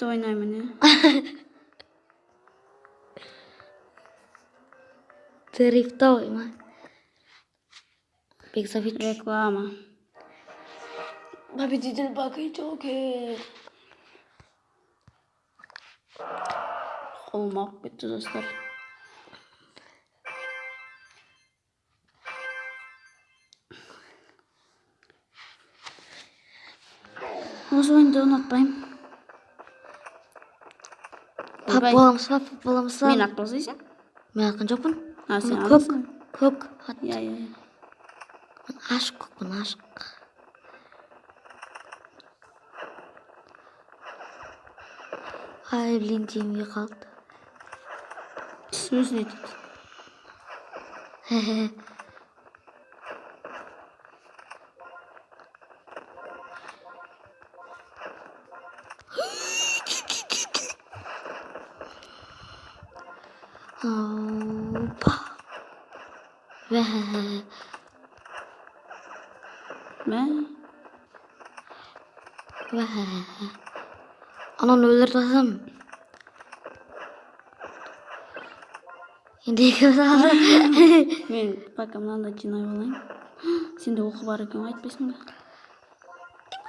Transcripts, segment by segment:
күшті ойнаймын, е. Дрифтовый ма? Бексович. Реклама. Победитель Баки Джокер. Қолым ауып кетті, достар. Осы ойынды ұнатпаймын. Боламыз ба? Мен атпыз дейсің? Мен атқан жоқпын. Сен Көк. атасың. Көк. Иә. Ашық көкпін, ашық. Ай, блин, тиімге қалды. Сөз не дейді? Опа. Ананы өлтіріп тастасам. Енді екеуміз алды. Мен пока мынандай жинай болайын. Сенде оқу бар екен, айтпайсың ба?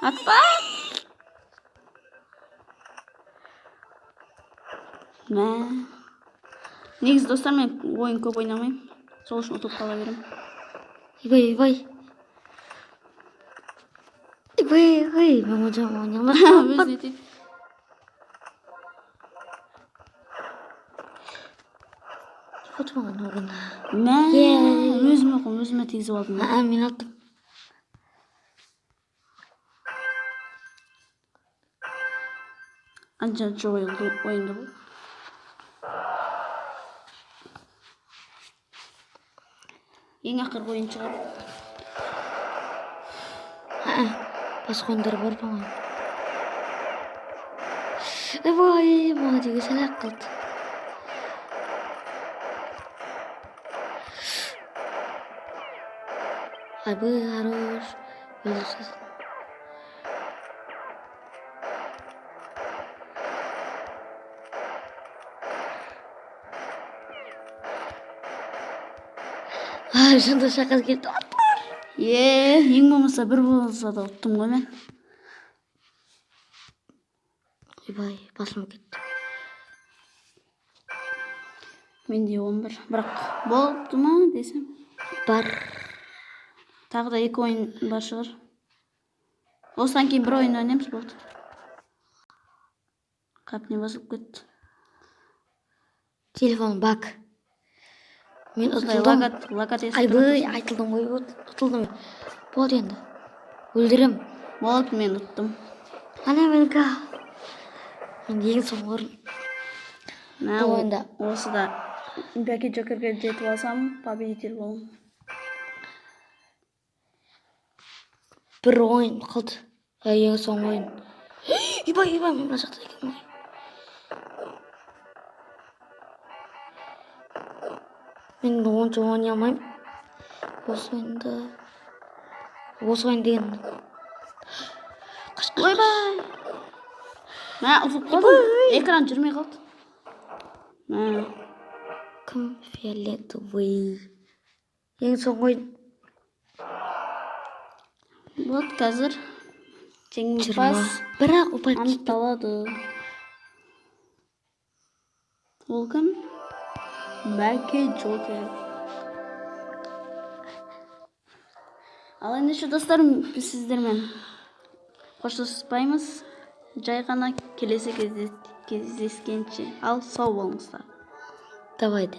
Атпа! Негізі достар, мен ойын көп ойнамаймын. Сол үшін ұтылып қала берем. Ибай. Мен ойнамай. Өз не дейді? Өзіме тигізіп алдым. Мен аттым. Анша жойылды ойынды бұл. Ең ақырғы ойын шығар. Басқа ойындар бар ба? Ой, маған деген сәлақ қылды. Айбы, хорош. Өлісіз. Жында шақас кетті. Ең болмаса бір болса да ұттым ғой мен. Ойбай, басым кетті. Менде 11. Бірақ болды ма десем? Бар. Тағы да 2 ойын бар шығар. Осыдан кейін бір ойын ойнаймыз болды. Қап, не басылып кетті? Телефон бак. Мен ұтылдым. Айбы, айтылдым ғой, ұтылдым. Болды енді. Өлдірем. Болды, мен ұттым. Ана менікі. Мен ең соңғы орын. Осы да Баки Джокерге жетіп алсам, победитель болым. Бір ойын қалды. Ең соңғы ойын. Ибай, мен мына жақта екен ғой. Мен онша ойнай алмаймын. Осы ойын деген. Ойбай! Ұтылып қалдым. Экран жүрмей қалды. Кім? Фиолетовый. Ең соңғы ойын. Вот қазір жеңімпаз бірақ ұпай анықталады. Ол кім? Баки Джокер. Ал ендеше достарым, біз сіздермен қоштаспаймыз. Жай ғана келесі кездескенше. Ал сау болыңыздар. Давайте.